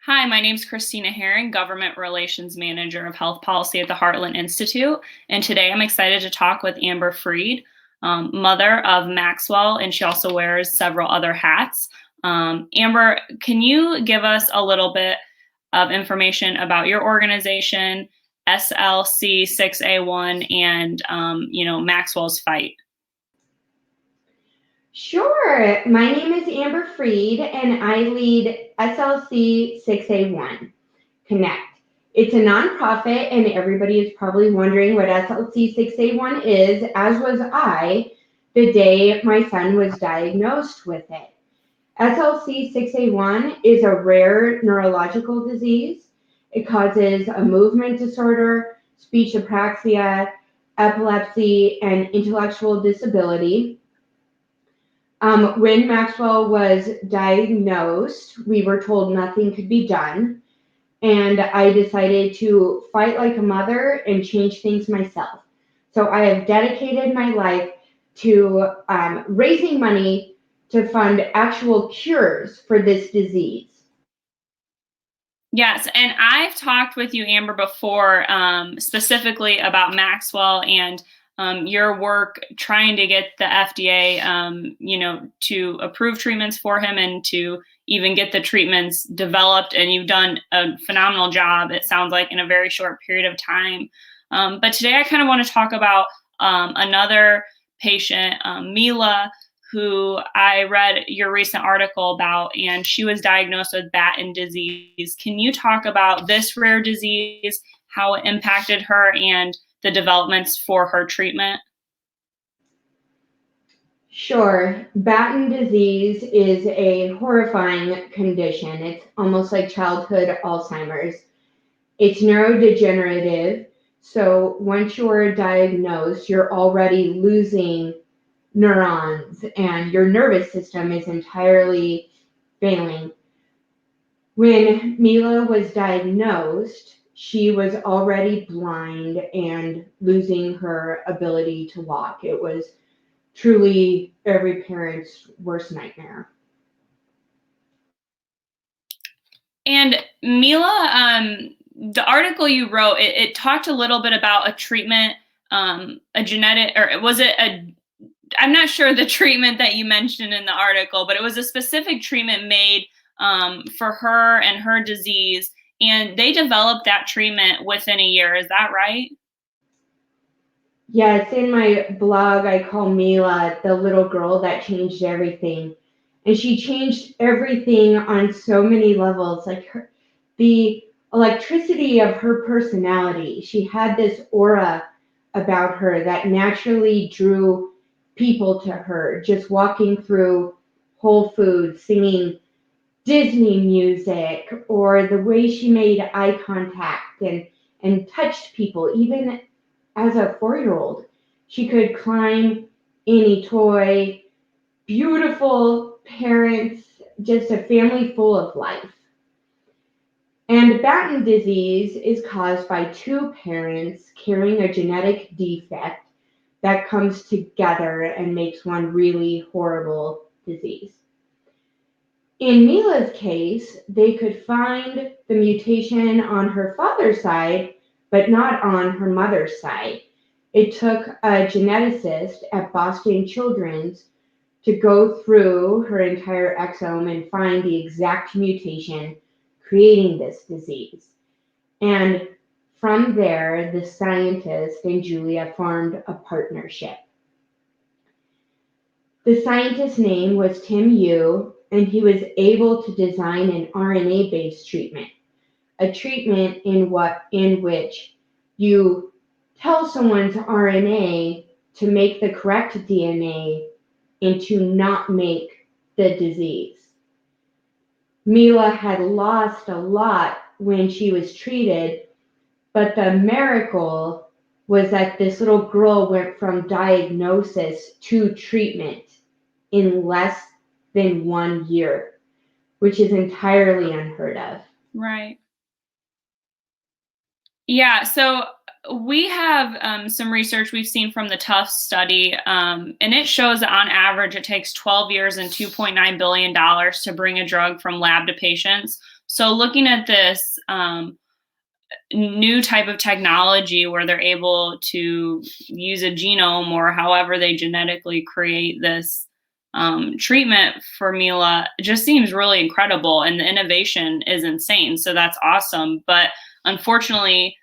Hi, my name is Christina Herrin, Government Relations Manager of Health Policy at the Heartland Institute. And today I'm excited to talk with Amber Freed, mother of Maxwell, and she also wears several other hats. Amber, can you give us a little bit of information about your organization, SLC6A1, and Maxwell's fight? Sure. My name is Amber Freed, and I lead SLC6A1 Connect. It's a nonprofit, and everybody is probably wondering what SLC6A1 is, as was I the day my son was diagnosed with it. SLC6A1 is a rare neurological disease. It causes a movement disorder, speech apraxia, epilepsy, and intellectual disability. When Maxwell was diagnosed, we were told nothing could be done, and I decided to fight like a mother and change things myself. So I have dedicated my life to raising money to fund actual cures for this disease. Yes, and I've talked with you, Amber, before, specifically about Maxwell and your work trying to get the FDA, to approve treatments for him and to even get the treatments developed. And you've done a phenomenal job, it sounds like, in a very short period of time. But today I kind of want to talk about another patient, Mila, who I read your recent article about, and she was diagnosed with Batten disease. Can you talk about this rare disease, how it impacted her, and the developments for her treatment? Sure. Batten disease is a horrifying condition. It's almost like childhood Alzheimer's. It's neurodegenerative. So once you're diagnosed, you're already losing neurons and your nervous system is entirely failing. When Mila was diagnosed, she was already blind and losing her ability to walk. It was truly every parent's worst nightmare. And Mila, the article you wrote, it talked a little bit about a treatment, a genetic, or was it I'm not sure the treatment that you mentioned in the article, but it was a specific treatment made for her and her disease. And they developed that treatment within a year. Is that right? Yeah, it's in my blog. I call Mila the little girl that changed everything. And she changed everything on so many levels. The electricity of her personality. She had this aura about her that naturally drew people to her. Just walking through Whole Foods, singing Disney music, or the way she made eye contact and touched people, even as a 4-year-old. She could climb any toy, beautiful parents, just a family full of life. And Batten disease is caused by two parents carrying a genetic defect that comes together and makes one really horrible disease. In Mila's case, they could find the mutation on her father's side, but not on her mother's side. It took a geneticist at Boston Children's to go through her entire exome and find the exact mutation creating this disease. And from there, the scientist and Julia formed a partnership. The scientist's name was Tim Yu, and he was able to design an RNA-based treatment, a treatment in which you tell someone's RNA to make the correct DNA and to not make the disease. Mila had lost a lot when she was treated, but the miracle was that this little girl went from diagnosis to treatment in less than 1 year, which is entirely unheard of. Right. Yeah. So We have some research we've seen from the Tufts study, and it shows that on average it takes 12 years and $2.9 billion to bring a drug from lab to patients. So looking at this new type of technology where they're able to use a genome or however they genetically create this treatment for Mila, just seems really incredible, and the innovation is insane. So that's awesome. But unfortunately,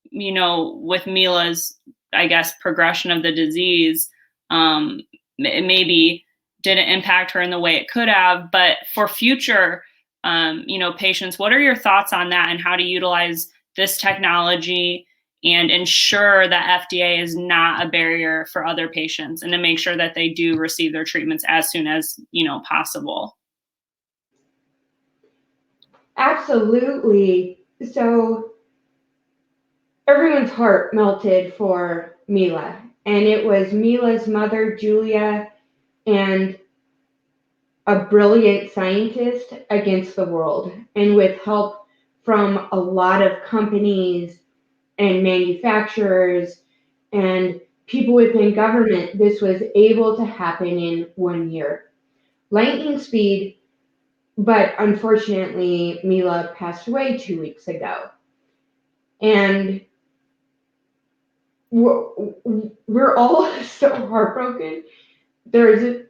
with Mila's, I guess, progression of the disease, it maybe didn't impact her in the way it could have. But for future, patients, what are your thoughts on that and how to utilize this technology and ensure that FDA is not a barrier for other patients, and to make sure that they do receive their treatments as soon as, possible? Absolutely. So everyone's heart melted for Mila, and it was Mila's mother, Julia, and a brilliant scientist against the world. And with help from a lot of companies and manufacturers and people within government, this was able to happen in 1 year. Lightning speed, but unfortunately, Mila passed away 2 weeks ago. And we're all so heartbroken. There's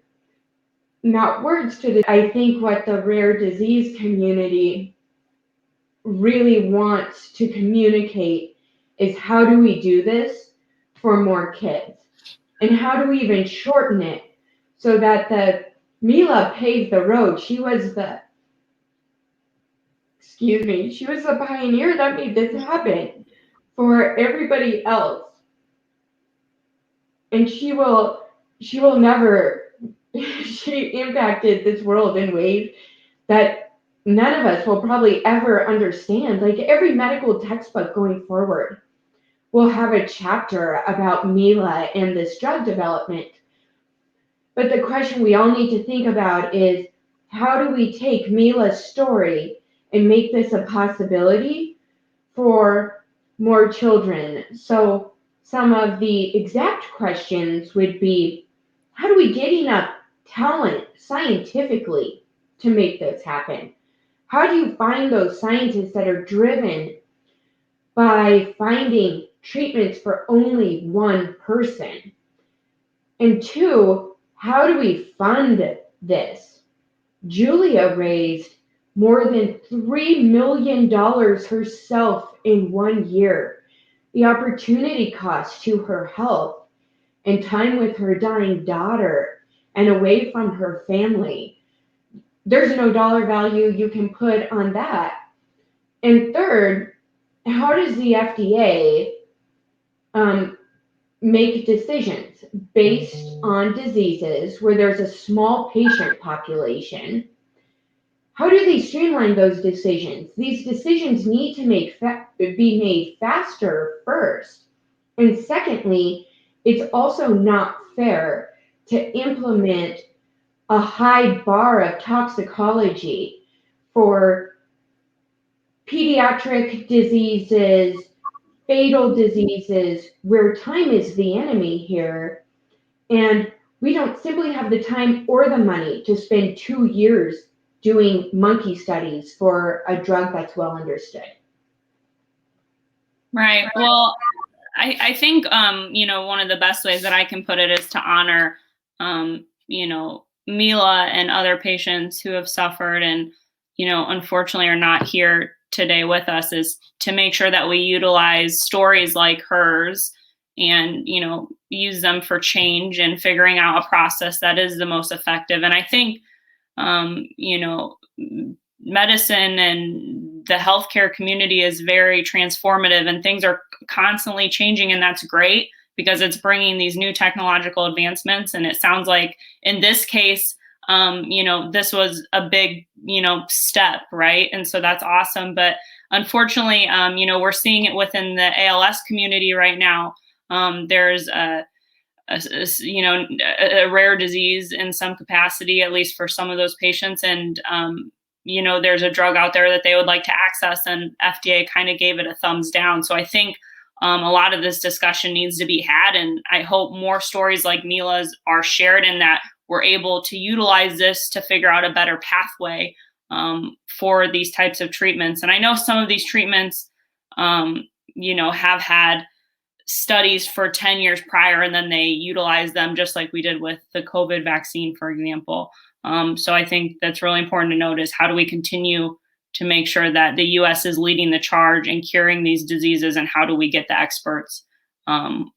not words to this. I think what the rare disease community really wants to communicate is, how do we do this for more kids? And how do we even shorten it so that the Mila paved the road. She was the pioneer that made this happen for everybody else. And she will never, she impacted this world in ways that none of us will probably ever understand. Like, every medical textbook going forward will have a chapter about Mila and this drug development. But the question we all need to think about is, how do we take Mila's story and make this a possibility for more children? So some of the exact questions would be, how do we get enough talent scientifically to make this happen? How do you find those scientists that are driven by finding treatments for only one person? And two, how do we fund this? Julia raised more than $3 million herself in 1 year. The opportunity cost to her health and time with her dying daughter and away from her family, there's no dollar value you can put on that. And third, how does the FDA make decisions based on diseases where there's a small patient population? How do they streamline those decisions? These decisions need to be made faster first. And secondly, it's also not fair to implement a high bar of toxicology for pediatric diseases, fatal diseases, where time is the enemy here. And we don't simply have the time or the money to spend 2 years doing monkey studies for a drug that's well understood. Right. Well, I think, one of the best ways that I can put it is to honor, Mila and other patients who have suffered and, unfortunately are not here today with us, is to make sure that we utilize stories like hers and, use them for change and figuring out a process that is the most effective. And I think, medicine and the healthcare community is very transformative, and things are constantly changing, and that's great because it's bringing these new technological advancements. And it sounds like in this case, this was a big, step, right? And so that's awesome. But unfortunately, we're seeing it within the ALS community right now. There's a rare disease in some capacity, at least for some of those patients. And, there's a drug out there that they would like to access, and FDA kind of gave it a thumbs down. So I think a lot of this discussion needs to be had. And I hope more stories like Mila's are shared and that we're able to utilize this to figure out a better pathway for these types of treatments. And I know some of these treatments, have had studies for 10 years prior, and then they utilize them just like we did with the COVID vaccine, for example. So I think that's really important to note is how do we continue to make sure that the U.S. is leading the charge in curing these diseases, and how do we get the experts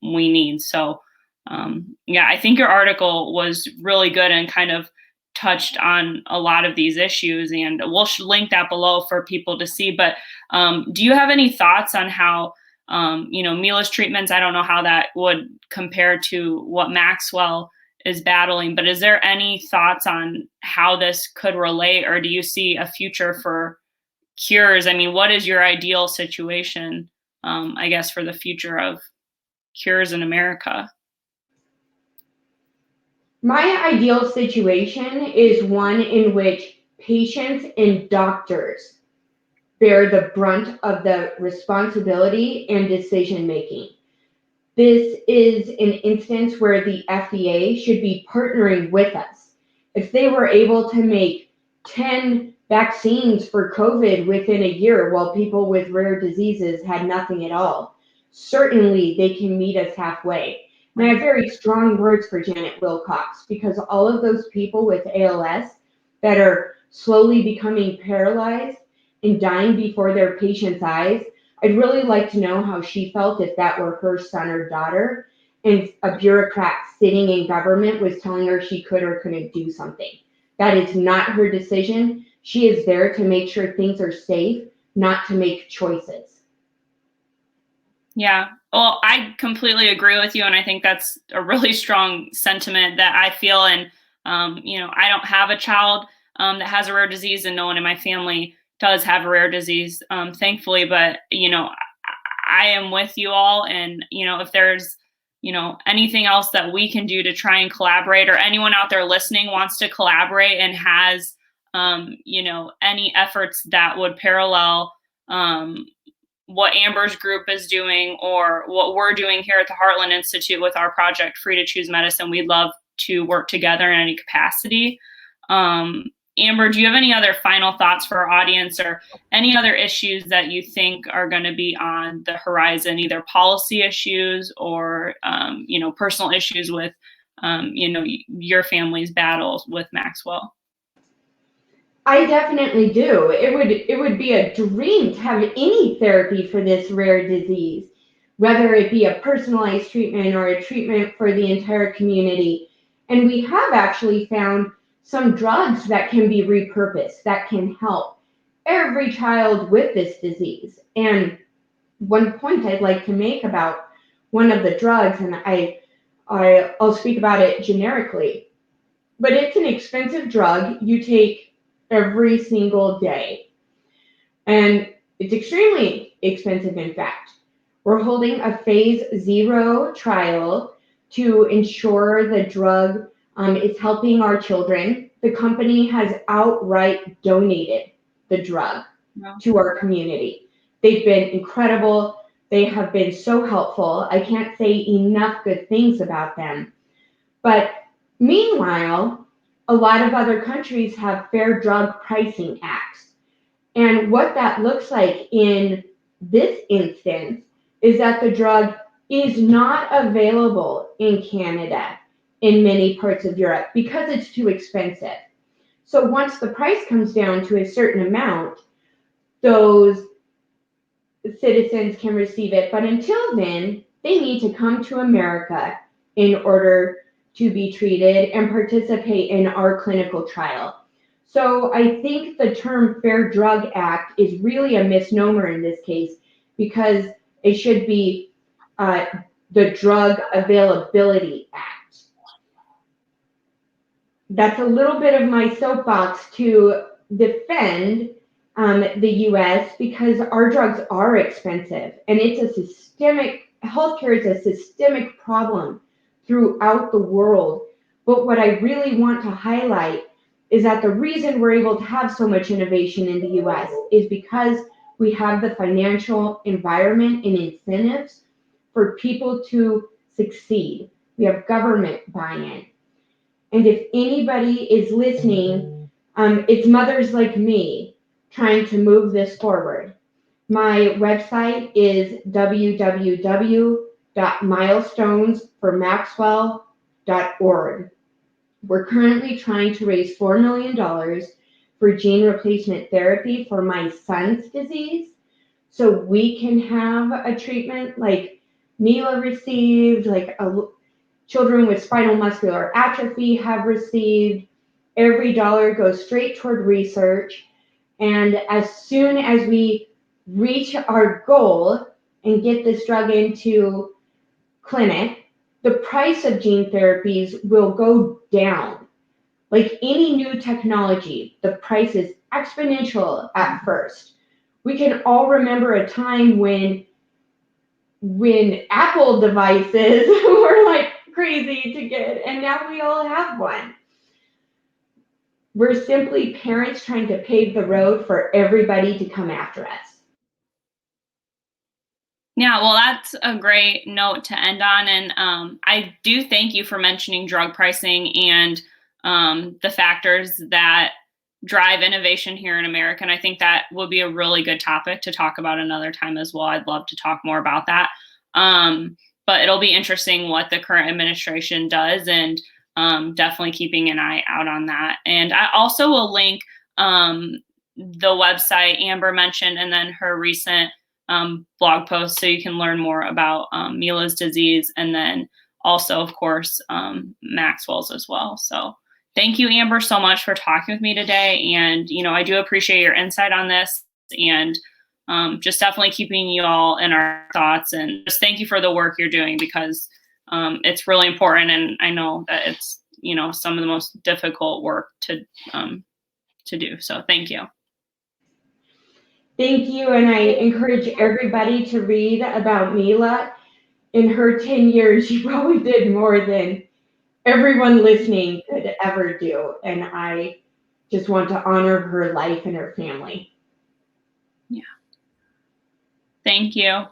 we need? So I think your article was really good and kind of touched on a lot of these issues, and we'll link that below for people to see. But do you have any thoughts on how Mila's treatments, I don't know how that would compare to what Maxwell is battling, but is there any thoughts on how this could relate, or do you see a future for cures? I mean, what is your ideal situation, I guess, for the future of cures in America? My ideal situation is one in which patients and doctors bear the brunt of the responsibility and decision making. This is an instance where the FDA should be partnering with us. If they were able to make 10 vaccines for COVID within a year while people with rare diseases had nothing at all, certainly they can meet us halfway. And I have very strong words for Janet Wilcox, because all of those people with ALS that are slowly becoming paralyzed and dying before their patients' eyes, I'd really like to know how she felt if that were her son or daughter and a bureaucrat sitting in government was telling her she could or couldn't do something. That is not her decision. She is there to make sure things are safe, not to make choices. Yeah, well, I completely agree with you. And I think that's a really strong sentiment that I feel. And, I don't have a child that has a rare disease, and no one in my family does have a rare disease, thankfully. But, I am with you all. And, if there's, anything else that we can do to try and collaborate, or anyone out there listening wants to collaborate and has, any efforts that would parallel what Amber's group is doing or what we're doing here at the Heartland Institute with our project, Free to Choose Medicine, we'd love to work together in any capacity. Amber, do you have any other final thoughts for our audience, or any other issues that you think are going to be on the horizon, either policy issues or, personal issues with, your family's battles with Maxwell? I definitely do. It would be a dream to have any therapy for this rare disease, whether it be a personalized treatment or a treatment for the entire community. And we have actually found some drugs that can be repurposed, that can help every child with this disease. And one point I'd like to make about one of the drugs, and I'll speak about it generically, but it's an expensive drug you take every single day. And it's extremely expensive, in fact. We're holding a phase 0 trial to ensure the drug is helping our children. The company has outright donated the drug to our community. They've been incredible. They have been so helpful. I can't say enough good things about them. But meanwhile, a lot of other countries have fair drug pricing acts. And what that looks like in this instance is that the drug is not available in Canada, in many parts of Europe, because it's too expensive. So once the price comes down to a certain amount, those citizens can receive it. But until then, they need to come to America in order to be treated and participate in our clinical trial. So I think the term Fair Drug Act is really a misnomer in this case, because it should be the Drug Availability Act. That's a little bit of my soapbox to defend the US, because our drugs are expensive, and healthcare is a systemic problem throughout the world. But what I really want to highlight is that the reason we're able to have so much innovation in the US is because we have the financial environment and incentives for people to succeed. We have government buy-in. And if anybody is listening, it's mothers like me trying to move this forward. My website is www.milestonesformaxwell.org. We're currently trying to raise $4 million for gene replacement therapy for my son's disease, so we can have a treatment like Mila received, like children with spinal muscular atrophy have received. Every dollar goes straight toward research. And as soon as we reach our goal and get this drug into clinic, the price of gene therapies will go down. Like any new technology, the price is exponential at first. We can all remember a time when Apple devices were like crazy to get, and now we all have one. We're simply parents trying to pave the road for everybody to come after us. Yeah, well, that's a great note to end on. And I do thank you for mentioning drug pricing and the factors that drive innovation here in America. And I think that would be a really good topic to talk about another time as well. I'd love to talk more about that. But it'll be interesting what the current administration does, and definitely keeping an eye out on that. And I also will link the website Amber mentioned and then her recent blog post, so you can learn more about Mila's disease, and then also, of course, Maxwell's as well. So thank you, Amber, so much for talking with me today. And, I do appreciate your insight on this, and just definitely keeping you all in our thoughts. And just thank you for the work you're doing, because it's really important. And I know that it's, some of the most difficult work to do. So thank you. Thank you, and I encourage everybody to read about Mila. In her 10 years, she probably did more than everyone listening could ever do, and I just want to honor her life and her family. Yeah. Thank you.